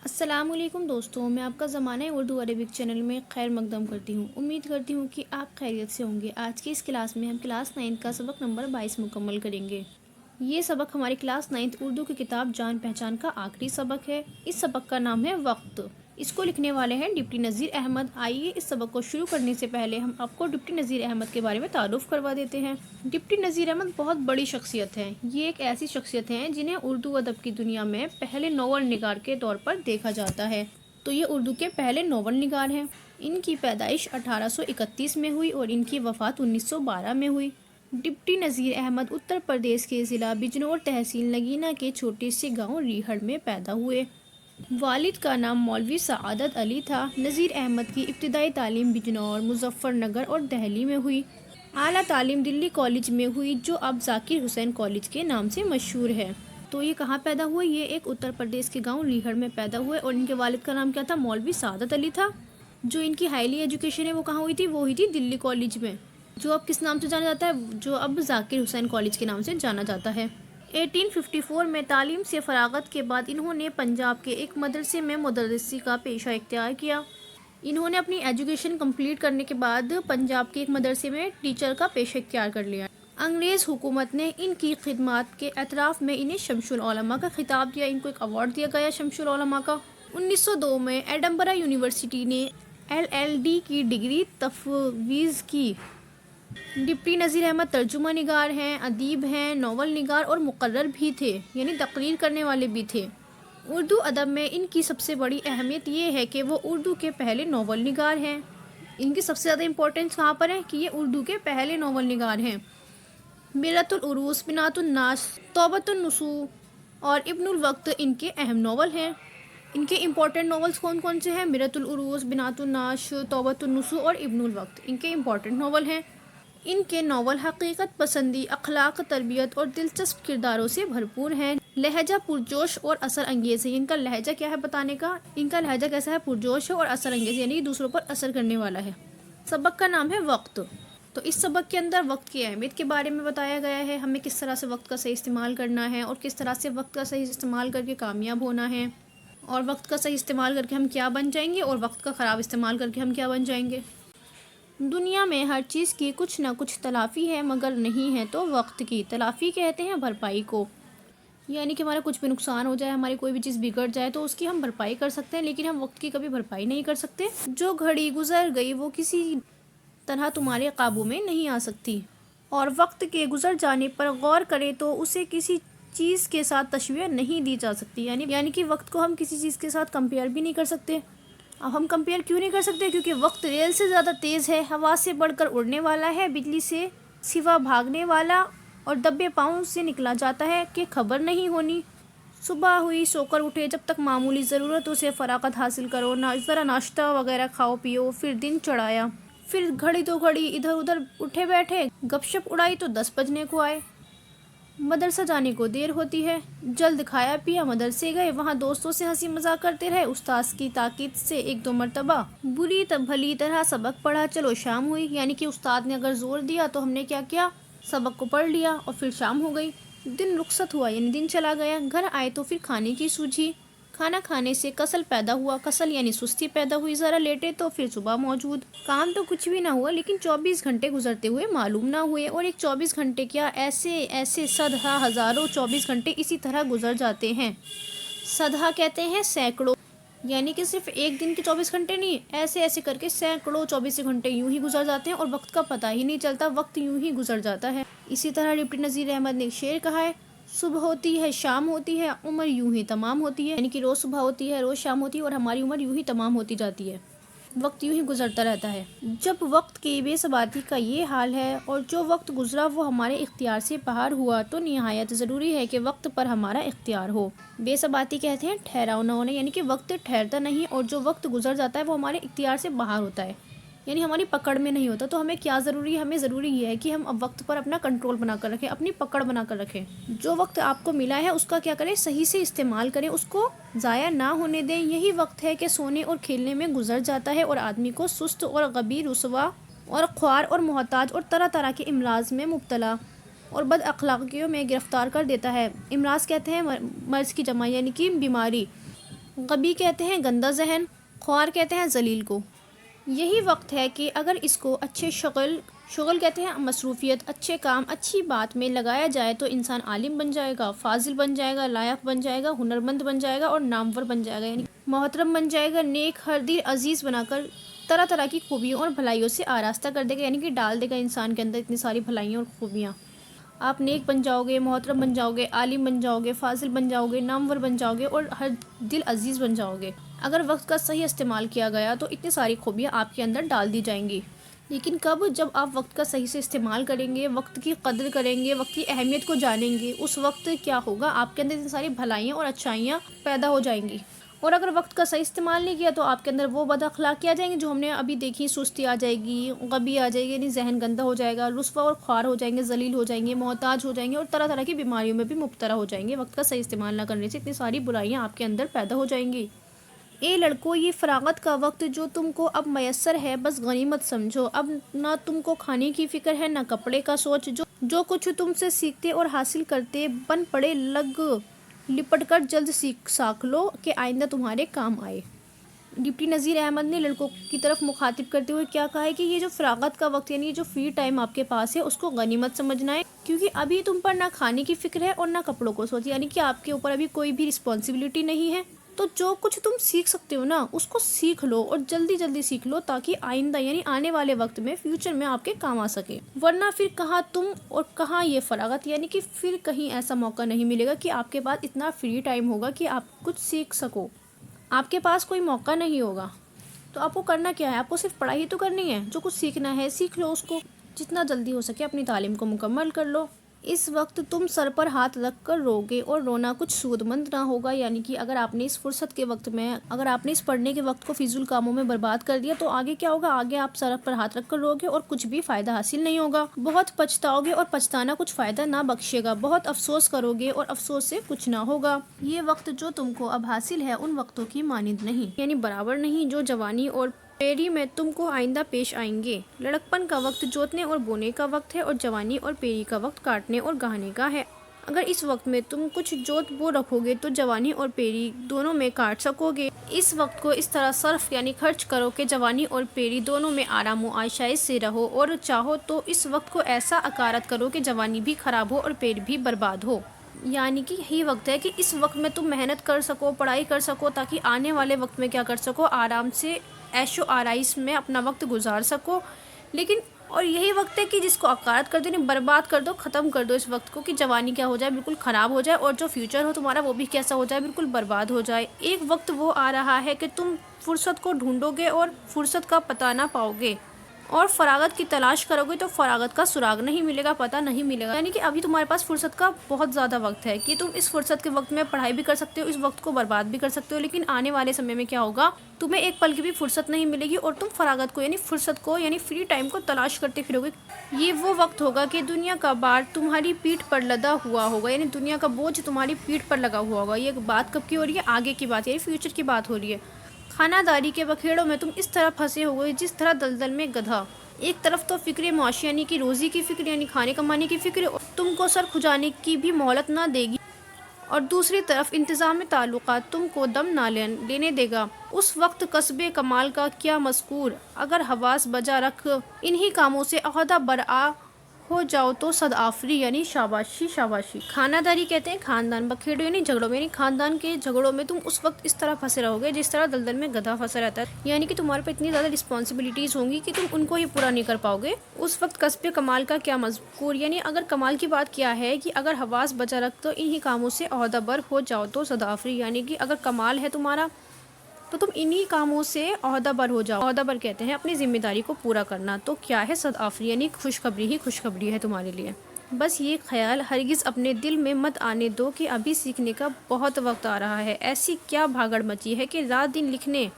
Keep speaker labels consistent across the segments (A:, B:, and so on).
A: السلام علیکم دوستوں، میں آپ کا زمانہ اردو عربک چینل میں خیر مقدم کرتی ہوں۔ امید کرتی ہوں کہ آپ خیریت سے ہوں گے۔ آج کی اس کلاس میں ہم کلاس 9 کا سبق نمبر 22 مکمل کریں گے۔ یہ سبق ہماری کلاس 9 اردو کی کتاب جان پہچان کا آخری سبق ہے۔ اس سبق کا نام ہے وقت۔ اس کو لکھنے والے ہیں ڈپٹی نذیر احمد۔ آئیے اس سبق کو شروع کرنے سے پہلے ہم آپ کو ڈپٹی نذیر احمد کے بارے میں تعارف کروا دیتے ہیں۔ ڈپٹی نذیر احمد بہت بڑی شخصیت ہیں۔ یہ ایک ایسی شخصیت ہیں جنہیں اردو ادب کی دنیا میں پہلے ناول نگار کے طور پر دیکھا جاتا ہے۔ تو یہ اردو کے پہلے ناول نگار ہیں۔ ان کی پیدائش 1831 میں ہوئی اور ان کی وفات 1912 میں ہوئی۔ ڈپٹی نذیر احمد اتر پردیش کے ضلع بجنور تحصیل نگینہ کے چھوٹے سے گاؤں ریہڑ میں پیدا ہوئے۔ والد کا نام مولوی سعادت علی تھا۔ نذیر احمد کی ابتدائی تعلیم بجنور، مظفر نگر اور دہلی میں ہوئی۔ اعلیٰ تعلیم دلی کالج میں ہوئی جو اب ذاکر حسین کالج کے نام سے مشہور ہے۔ تو یہ کہاں پیدا ہوئے؟ یہ ایک اتر پردیش کے گاؤں ریہڑ میں پیدا ہوئے اور ان کے والد کا نام کیا تھا؟ مولوی سعادت علی تھا۔ جو ان کی ہائیلی ایجوکیشن ہے وہ کہاں ہوئی تھی؟ وہ ہوئی تھی دلی کالج میں، جو اب کس نام سے جانا جاتا ہے؟ جو اب ذاکر حسین کالج کے نام سے جانا جاتا ہے۔ 1854 میں تعلیم سے فراغت کے بعد انہوں نے پنجاب کے ایک مدرسے میں مدرسی کا پیشہ اختیار کیا۔ انہوں نے اپنی ایجوکیشن کمپلیٹ کرنے کے بعد پنجاب کے ایک مدرسے میں ٹیچر کا پیشہ اختیار کر لیا۔ انگریز حکومت نے ان کی خدمات کے اعتراف میں انہیں شمس العلماء کا خطاب دیا۔ ان کو ایک ایوارڈ دیا گیا شمس العلماء کا۔ 1902 میں ایڈنبرا یونیورسٹی نے LL.D کی ڈگری تفویض کی۔ ڈپٹی نذیر احمد ترجمہ نگار ہیں، ادیب ہیں، ناول نگار اور مقرر بھی تھے، یعنی تقریر کرنے والے بھی تھے۔ اردو ادب میں ان کی سب سے بڑی اہمیت یہ ہے کہ وہ اردو کے پہلے ناول نگار ہیں۔ ان کی سب سے زیادہ امپورٹنس کہاں پر ہے کہ یہ اردو کے پہلے ناول نگار ہیں۔ میرۃ العروس، بنات الناس، توبۃ النصوح اور ابن الوقت ان کے اہم ناول ہیں۔ ان کے امپورٹنٹ ناولز کون کون سے ہیں؟ میرۃ العروس، بنات الناس، توبۃ النصوح اور ابن الوقت ان کے امپورٹنٹ ناول ہیں۔ ان کے ناول حقیقت پسندی، اخلاق، تربیت اور دلچسپ کرداروں سے بھرپور ہیں۔ لہجہ پرجوش اور اثر انگیز ہے۔ ان کا لہجہ کیا ہے بتانے کا؟ ان کا لہجہ کیسا ہے؟ پرجوش ہے اور اثر انگیز، یعنی دوسروں پر اثر کرنے والا ہے۔ سبق کا نام ہے وقت۔ تو اس سبق کے اندر وقت کی اہمیت کے بارے میں بتایا گیا ہے، ہمیں کس طرح سے وقت کا صحیح استعمال کرنا ہے اور کس طرح سے وقت کا صحیح استعمال کر کے کامیاب ہونا ہے، اور وقت کا صحیح استعمال کر کے ہم کیا بن جائیں گے اور وقت کا خراب استعمال کر کے ہم کیا بن جائیں گے۔ دنیا میں ہر چیز کی کچھ نہ کچھ تلافی ہے، مگر نہیں ہے تو وقت کی۔ تلافی کہتے ہیں بھرپائی کو، یعنی کہ ہمارا کچھ بھی نقصان ہو جائے، ہماری کوئی بھی چیز بگڑ جائے تو اس کی ہم بھرپائی کر سکتے ہیں، لیکن ہم وقت کی کبھی بھرپائی نہیں کر سکتے۔ جو گھڑی گزر گئی وہ کسی طرح تمہارے قابو میں نہیں آ سکتی، اور وقت کے گزر جانے پر غور کرے تو اسے کسی چیز کے ساتھ تشبیہ نہیں دی جا سکتی، یعنی کہ وقت کو ہم کسی چیز کے ساتھ کمپیئر بھی نہیں کر سکتے۔ اب ہم کمپیئر کیوں نہیں کر سکتے؟ کیونکہ وقت ریل سے زیادہ تیز ہے، ہوا سے بڑھ کر اڑنے والا ہے، بجلی سے سوا بھاگنے والا، اور دبے پاؤں سے نکلا جاتا ہے کہ خبر نہیں ہونی۔ صبح ہوئی سو کر اٹھے، جب تک معمولی ضرورتوں سے فراغت حاصل کرو، ذرا ناشتہ وغیرہ کھاؤ پیو، پھر دن چڑھایا، پھر گھڑی تو گھڑی ادھر ادھر اٹھے بیٹھے، گپ شپ اڑائی تو 10 بجنے کو آئے۔ مدرسہ جانے کو دیر ہوتی ہے، جلد کھایا پیا مدرسے گئے، وہاں دوستوں سے ہنسی مذاق کرتے رہے، استاذ کی تاکید سے 1-2 مرتبہ بری بھلی طرح سبق پڑھا، چلو شام ہوئی، یعنی کہ استاد نے اگر زور دیا تو ہم نے کیا کیا؟ سبق کو پڑھ لیا، اور پھر شام ہو گئی، دن رخصت ہوا، یعنی دن چلا گیا۔ گھر آئے تو پھر کھانے کی سوجھی، کھانا کھانے سے کسل پیدا ہوا، کسل یعنی سستی پیدا ہوئی، ذرا لیٹے تو پھر صبح موجود۔ کام تو کچھ بھی نہ ہوا، لیکن 24 گھنٹے گزرتے ہوئے معلوم نہ ہوئے، اور ایک 24 گھنٹے کیا، ایسے صدہا ہزاروں 24 گھنٹے اسی طرح گزر جاتے ہیں۔ صدہا کہتے ہیں سینکڑوں، یعنی کہ صرف ایک دن کے 24 گھنٹے نہیں، ایسے کر کے سینکڑوں 24 گھنٹے یوں ہی گزر جاتے ہیں، اور وقت کا پتہ ہی نہیں چلتا، وقت یوں ہی گزر جاتا ہے۔ اسی طرح ڈپٹی نذیر احمد نے ایک شعر کہا ہے، صبح ہوتی ہے شام ہوتی ہے، عمر یوں ہی تمام ہوتی ہے، یعنی کہ روز صبح ہوتی ہے، روز شام ہوتی ہے، اور ہماری عمر یوں ہی تمام ہوتی جاتی ہے، وقت یوں ہی گزرتا رہتا ہے۔ جب وقت کی بے ثباتی کا یہ حال ہے اور جو وقت گزرا وہ ہمارے اختیار سے باہر ہوا، تو نہایت ضروری ہے کہ وقت پر ہمارا اختیار ہو۔ بے ثباتی کہتے ہیں ٹھہراؤ نہ ہونا، یعنی کہ وقت ٹھہرتا نہیں، اور جو وقت گزر جاتا ہے وہ ہمارے اختیار سے باہر ہوتا ہے، یعنی ہماری پکڑ میں نہیں ہوتا۔ تو ہمیں کیا ضروری ہے؟ ہمیں ضروری یہ ہے کہ ہم اب وقت پر اپنا کنٹرول بنا کر رکھیں، اپنی پکڑ بنا کر رکھیں۔ جو وقت آپ کو ملا ہے اس کا کیا کریں؟ صحیح سے استعمال کریں، اس کو ضائع نہ ہونے دیں۔ یہی وقت ہے کہ سونے اور کھیلنے میں گزر جاتا ہے اور آدمی کو سست اور غبی، رسوا اور خوار اور محتاج اور طرح طرح کے امراض میں مبتلا اور بد اخلاقیوں میں گرفتار کر دیتا ہے۔ امراض کہتے ہیں مرض کی جمع، یعنی کہ بیماری۔ غبی کہتے ہیں گندا ذہن، خوار کہتے ہیں ذلیل کو۔ یہی وقت ہے کہ اگر اس کو اچھے شغل کہتے ہیں مصروفیت، اچھے کام، اچھی بات میں لگایا جائے تو انسان عالم بن جائے گا، فاضل بن جائے گا، لائق بن جائے گا، ہنرمند بن جائے گا اور نامور بن جائے گا، یعنی محترم بن جائے گا، نیک، ہر دل عزیز بنا کر طرح طرح کی خوبیوں اور بھلائیوں سے آراستہ کر دے گا، یعنی کہ ڈال دے گا انسان کے اندر اتنی ساری بھلائیاں اور خوبیاں۔ آپ نیک بن جاؤ گے، محترم بن جاؤ گے، عالم بن جاؤ گے، فاضل بن جاؤ گے، نامور بن جاؤ گے اور ہر دل عزیز بن جاؤ گے۔ اگر وقت کا صحیح استعمال کیا گیا تو اتنی ساری خوبیاں آپ کے اندر ڈال دی جائیں گی۔ لیکن کب؟ جب آپ وقت کا صحیح سے استعمال کریں گے، وقت کی قدر کریں گے، وقت کی اہمیت کو جانیں گے، اس وقت کیا ہوگا؟ آپ کے اندر اتنی ساری بھلائیاں اور اچھائیاں پیدا ہو جائیں گی۔ اور اگر وقت کا صحیح استعمال نہیں کیا تو آپ کے اندر وہ بد اخلاقی آ جائیں گی جو ہم نے ابھی دیکھی، سستی آ جائے گی، غبی آ جائے گی، یعنی ذہن گندا ہو جائے گا، رسوا اور خوار ہو جائیں گے، ذلیل ہو جائیں گے، محتاج ہو جائیں گے اور طرح طرح کی بیماریوں میں بھی مبتلا ہو جائیں گے۔ وقت کا صحیح استعمال نہ کرنے سے اتنی ساری برائیاں آپ کے اندر پیدا ہو جائیں گی۔ اے لڑکو، یہ فراغت کا وقت جو تم کو اب میسر ہے بس غنیمت سمجھو۔ اب نہ تم کو کھانے کی فکر ہے نہ کپڑے کا سوچ، جو کچھ تم سے سیکھتے اور حاصل کرتے بن پڑے لگ لپٹ کر جلد ساکھ لو کہ آئندہ تمہارے کام آئے۔ ڈپٹی نذیر احمد نے لڑکوں کی طرف مخاطب کرتے ہوئے کیا کہا ہے کہ یہ جو فراغت کا وقت یعنی جو فری ٹائم آپ کے پاس ہے اس کو غنیمت سمجھنا ہے، کیونکہ ابھی تم پر نہ کھانے کی فکر ہے اور نہ کپڑوں کو سوچ، یعنی کہ آپ کے اوپر ابھی کوئی بھی رسپانسبلٹی نہیں ہے۔ تو جو کچھ تم سیکھ سکتے ہو نا اس کو سیکھ لو اور جلدی جلدی سیکھ لو تاکہ آئندہ یعنی آنے والے وقت میں فیوچر میں آپ کے کام آ سکے، ورنہ پھر کہاں تم اور کہاں یہ فراغت، یعنی کہ پھر کہیں ایسا موقع نہیں ملے گا کہ آپ کے پاس اتنا فری ٹائم ہوگا کہ آپ کچھ سیکھ سکو۔ آپ کے پاس کوئی موقع نہیں ہوگا تو آپ کو کرنا کیا ہے؟ آپ کو صرف پڑھائی تو کرنی ہے، جو کچھ سیکھنا ہے سیکھ لو، اس کو جتنا جلدی ہو سکے اپنی تعلیم کو مکمل کر لو۔ اس وقت تم سر پر ہاتھ رکھ کر روگے اور رونا کچھ سود مند نہ ہوگا، یعنی کہ اگر آپ نے اس فرصت کے وقت میں اگر آپ نے اس پڑھنے کے وقت کو فضول کاموں میں برباد کر دیا تو آگے کیا ہوگا؟ آگے آپ سر پر ہاتھ رکھ کر روگے اور کچھ بھی فائدہ حاصل نہیں ہوگا، بہت پچھتاؤ گے اور پچھتانا کچھ فائدہ نہ بخشے گا، بہت افسوس کرو گے اور افسوس سے کچھ نہ ہوگا۔ یہ وقت جو تم کو اب حاصل ہے ان وقتوں کی مانند نہیں، یعنی برابر نہیں، جو جوانی اور پیری میں تم کو آئندہ پیش آئیں گے۔ لڑکپن کا وقت جوتنے اور بونے کا وقت ہے اور جوانی اور پیری کا وقت کاٹنے اور گاہنے کا ہے۔ اگر اس وقت میں تم کچھ جوت بو رکھو گے تو جوانی اور پیری دونوں میں کاٹ سکو گے۔ اس وقت کو اس طرح صرف یعنی خرچ کرو کہ جوانی اور پیری دونوں میں آرام و عائشہ سے رہو، اور چاہو تو اس وقت کو ایسا اکارت کرو کہ جوانی بھی خراب ہو اور پیر بھی برباد ہو۔ یعنی کہ یہی وقت ہے کہ اس وقت میں تم محنت کر سکو، پڑھائی کر سکو، تاکہ آنے والے وقت میں کیا کر سکو؟ آرام سے عیش و آرائش میں اپنا وقت گزار سکو۔ لیکن اور یہی وقت ہے کہ جس کو اکارت کر دو، یعنی برباد کر دو، ختم کر دو اس وقت کو، کہ جوانی کیا ہو جائے؟ بالکل خراب ہو جائے، اور جو فیوچر ہو تمہارا وہ بھی کیسا ہو جائے؟ بالکل برباد ہو جائے۔ ایک وقت وہ آ رہا ہے کہ تم فرصت کو ڈھونڈو گے اور فرصت کا پتہ نہ پاؤ گے، اور فراغت کی تلاش کرو گے تو فراغت کا سراغ نہیں ملے گا، پتہ نہیں ملے گا۔ یعنی کہ ابھی تمہارے پاس فرصت کا بہت زیادہ وقت ہے کہ تم اس فرصت کے وقت میں پڑھائی بھی کر سکتے ہو، اس وقت کو برباد بھی کر سکتے ہو، لیکن آنے والے سمے میں کیا ہوگا؟ تمہیں ایک پل کی بھی فرصت نہیں ملے گی اور تم فراغت کو یعنی فرصت کو یعنی فری ٹائم کو تلاش کرتے پھرو گے۔ یہ وہ وقت ہوگا کہ دنیا کا بار تمہاری پیٹھ پر لدا ہوا ہوگا، یعنی دنیا کا بوجھ تمہاری پیٹھ پر لگا ہوا ہوگا۔ یہ بات کب کی ہو رہی ہے؟ آگے کی بات، یعنی فیوچر کی بات ہو رہی ہے۔ خانہ داری کے بکھیڑوں میں تم اس طرح پھنسے ہوئے جس طرح دلدل میں گدھا۔ ایک طرف تو فکر معاشی یعنی کہ روزی کی فکر، یعنی کھانے کمانے کی فکر، تم کو سر کھجانے کی بھی مہلت نہ دے گی، اور دوسری طرف انتظام تعلقات تم کو دم نہ لینے دے گا۔ اس وقت کسب کمال کا کیا مذکور، اگر حواس بجا رکھ انہی کاموں سے عہدہ برآ ہو جاؤ تو صد آفری، یعنی شاباشی شاباشی۔ خانہ داری کہتے ہیں خاندان، بکھیڑوں یعنی جھگڑوں میں، یعنی خاندان کے جھگڑوں میں تم اس وقت اس طرح پھنسے رہو گے جس طرح دلدل میں گدھا پھنسا رہتا ہے، یعنی کہ تمہارے پہ اتنی زیادہ رسپانسبلٹیز ہوں گی کہ تم ان کو ہی پورا نہیں کر پاؤ گے۔ اس وقت کسب کمال کا کیا مذکور، یعنی اگر کمال کی بات کیا ہے کہ اگر حواس بجا رکھ تو انہی کاموں سے عہدہ بر ہو جاؤ تو صد آفری، یعنی کہ اگر کمال ہے تمہارا تو تم انہی کاموں سے عہدہ بر ہو جاؤ۔ عہدہ بر کہتے ہیں اپنی ذمہ داری کو پورا کرنا، تو کیا ہے؟ صد آفری، یعنی خوشخبری ہی خوشخبری ہے تمہارے لیے۔ بس یہ خیال ہرگز اپنے دل میں مت آنے دو کہ ابھی سیکھنے کا بہت وقت آ رہا ہے۔ ایسی کیا بھاگڑ مچی ہے کہ رات دن لکھنے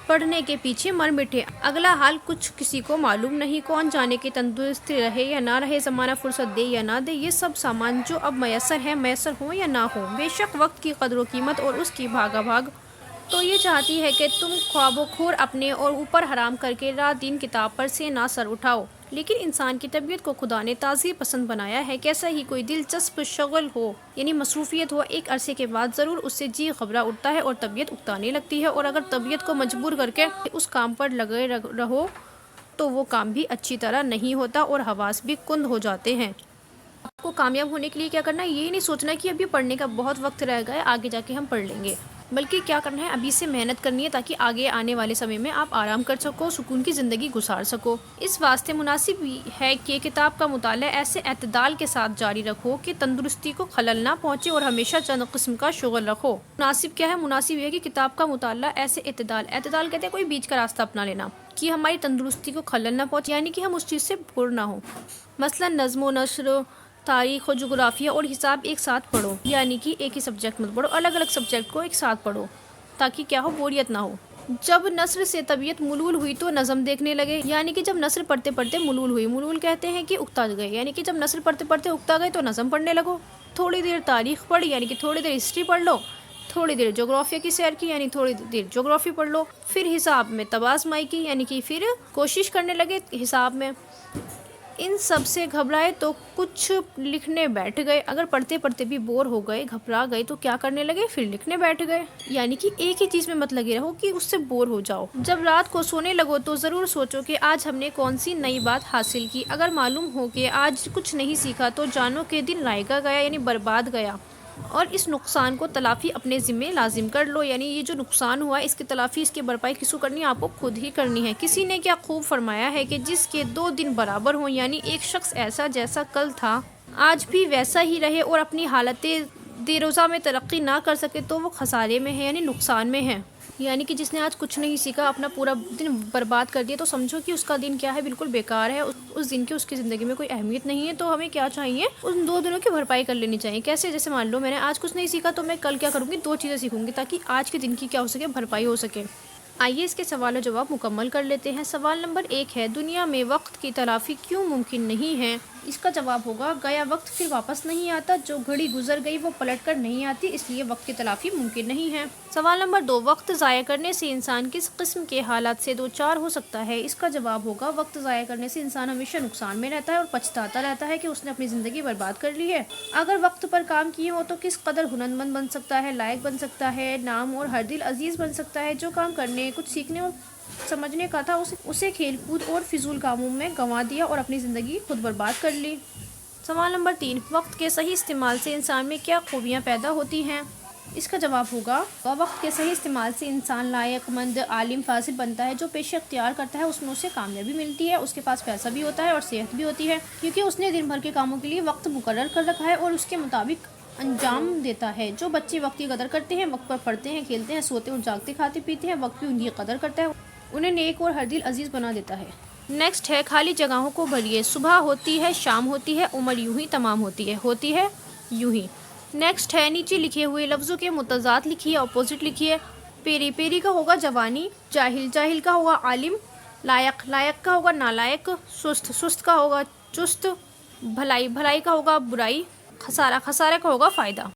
A: پڑھنے کے پیچھے مر مٹے، اگلا حال کچھ کسی کو معلوم نہیں، کون جانے کہ تندرست رہے یا نہ رہے، زمانہ فرصت دے یا نہ دے۔ یہ سب سامان جو اب میسر ہے، میسر ہو یا نہ ہو، بے شک وقت کی قدر و قیمت اور اس کی بھاگا بھاگ تو یہ چاہتی ہے کہ تم خواب و خور اپنے اور اوپر حرام کر کے رات دن کتاب پر سے نہ سر اٹھاؤ۔ لیکن انسان کی طبیعت کو خدا نے تازگی پسند بنایا ہے. کیسا ہی کوئی دلچسپ شغل ہو یعنی مصروفیت ہو، ایک عرصے کے بعد ضرور اس سے جی گھبرا اٹھتا ہے اور طبیعت اکتانے لگتی ہے، اور اگر طبیعت کو مجبور کر کے اس کام پر لگے رہو تو وہ کام بھی اچھی طرح نہیں ہوتا اور حواس بھی کند ہو جاتے ہیں. آپ کو کامیاب ہونے کے لیے کیا کرنا ہے، یہ نہیں سوچنا کہ ابھی پڑھنے کا بہت وقت رہ گیا ہے، آگے جا کے ہم پڑھ لیں گے، بلکہ کیا کرنا ہے، ابھی سے محنت کرنی ہے تاکہ آگے آنے والے سمے میں آپ آرام کر سکو، سکون کی زندگی گزار سکو. اس واسطے مناسب ہے کہ کتاب کا مطالعہ ایسے اعتدال کے ساتھ جاری رکھو کہ تندرستی کو خلل نہ پہنچے اور ہمیشہ چند قسم کا شغل رکھو. مناسب کیا ہے، مناسب یہ ہے کہ کتاب کا مطالعہ ایسے اعتدال کہتے ہیں کوئی بیچ کا راستہ اپنا لینا کہ ہماری تندرستی کو خلل نہ پہنچے، یعنی کہ ہم اس چیز سے بور نہ ہوں. مثلا نظم و نثر، تاریخ و جغرافیہ اور حساب ایک ساتھ پڑھو، یعنی کہ ایک ہی سبجیکٹ مت پڑھو، الگ الگ سبجیکٹ کو ایک ساتھ پڑھو تاکہ کیا ہو، بوریت نہ ہو. جب نثر سے طبیعت ملول ہوئی تو نظم دیکھنے لگے، یعنی کہ جب نثر پڑھتے پڑھتے ملول ہوئی، ملول کہتے ہیں کہ اکتا گئے، یعنی کہ جب نثر پڑھتے پڑھتے اکتا گئے تو نظم پڑھنے لگو. تھوڑی دیر تاریخ پڑھ، یعنی کہ تھوڑی دیر ہسٹری پڑھ لو، تھوڑی دیر جغرافیہ کی سیر کی، یعنی تھوڑی دیر جغرافی پڑھ لو. پھر حساب میں طبازمائی کی، یعنی کہ پھر کوشش کرنے لگے حساب میں. ان سب سے گھبرائے تو کچھ لکھنے بیٹھ گئے، اگر پڑھتے پڑھتے بھی بور ہو گئے، گھبرا گئے تو کیا کرنے لگے، پھر لکھنے بیٹھ گئے. یعنی کہ ایک ہی چیز میں مت لگے رہو کہ اس سے بور ہو جاؤ. جب رات کو سونے لگو تو ضرور سوچو کہ آج ہم نے کون سی نئی بات حاصل کی. اگر معلوم ہو کہ آج کچھ نہیں سیکھا تو جانو کہ دن رائگاں گیا، یعنی برباد گیا، اور اس نقصان کو تلافی اپنے ذمے لازم کر لو. یعنی یہ جو نقصان ہوا اس کی تلافی، اس کی بھرپائی کس کو کرنی ہے، آپ کو خود ہی کرنی ہے. کسی نے کیا خوب فرمایا ہے کہ جس کے 2 دن برابر ہوں، یعنی ایک شخص ایسا جیسا کل تھا آج بھی ویسا ہی رہے اور اپنی حالت دیروزہ میں ترقی نہ کر سکے تو وہ خسارے میں ہے، یعنی نقصان میں ہے. یعنی کہ جس نے آج کچھ نہیں سیکھا، اپنا پورا دن برباد کر دیا، تو سمجھو کہ اس کا دن کیا ہے، بالکل بیکار ہے، اس دن کی اس کی زندگی میں کوئی اہمیت نہیں ہے. تو ہمیں کیا چاہیے، ان 2 دنوں کی بھرپائی کر لینی چاہیے. کیسے، جیسے مان لو میں نے آج کچھ نہیں سیکھا تو میں کل کیا کروں گی، 2 چیزیں سیکھوں گی تاکہ آج کے دن کی کیا ہو سکے، بھرپائی ہو سکے. آئیے اس کے سوال و جواب مکمل کر لیتے ہیں. سوال نمبر 1 ہے، دنیا میں وقت کی تلافی کیوں ممکن نہیں ہے؟ اس کا جواب ہوگا، گیا وقت پھر واپس نہیں آتا، جو گھڑی گزر گئی وہ پلٹ کر نہیں آتی، اس لیے وقت کی تلافی ممکن نہیں ہے. سوال نمبر 2، وقت ضائع کرنے سے انسان کس قسم کے حالات سے دوچار ہو سکتا ہے؟ اس کا جواب ہوگا، وقت ضائع کرنے سے انسان ہمیشہ نقصان میں رہتا ہے اور پچھتاتا رہتا ہے کہ اس نے اپنی زندگی برباد کر لی ہے. اگر وقت پر کام کیے ہو تو کس قدر ہنرمند بن سکتا ہے، لائق بن سکتا ہے، نام اور ہر دل عزیز بن سکتا ہے. جو کام کرنے، کچھ سیکھنے اور سمجھنے کا تھا اسے کھیل کود اور فضول کاموں میں گنوا دیا اور اپنی زندگی خود برباد کر لی. سوال نمبر 3، وقت کے صحیح استعمال سے انسان میں کیا خوبیاں پیدا ہوتی ہیں؟ اس کا جواب ہوگا، وقت کے صحیح استعمال سے انسان لائق مند، عالم، فاضل بنتا ہے. جو پیشے اختیار کرتا ہے اس میں اسے کامیابی ملتی ہے، اس کے پاس پیسہ بھی ہوتا ہے اور صحت بھی ہوتی ہے، کیونکہ اس نے دن بھر کے کاموں کے لیے وقت مقرر کر رکھا ہے اور اس کے مطابق انجام دیتا ہے. جو بچے وقت کی قدر کرتے ہیں، وقت پر پڑھتے ہیں، کھیلتے ہیں، سوتے اور جاگتے، کھاتے پیتے ہیں، وقت بھی ان کی قدر کرتا ہے، انہیں نیک اور ہر دل عزیز بنا دیتا ہے. نیکسٹ ہے، خالی جگہوں کو بھریے. صبح ہوتی ہے، شام ہوتی ہے، عمر یوں ہی تمام ہوتی ہے یوں ہی. نیکسٹ ہے، نیچے لکھے ہوئے لفظوں کے متضاد لکھیے، اپوزٹ لکھیے. پیری کا ہوگا جوانی، جاہل کا ہوگا عالم، لائق کا ہوگا نالائق، سست کا ہوگا چست، بھلائی کا ہوگا برائی، خسارہ کا ہوگا فائدہ.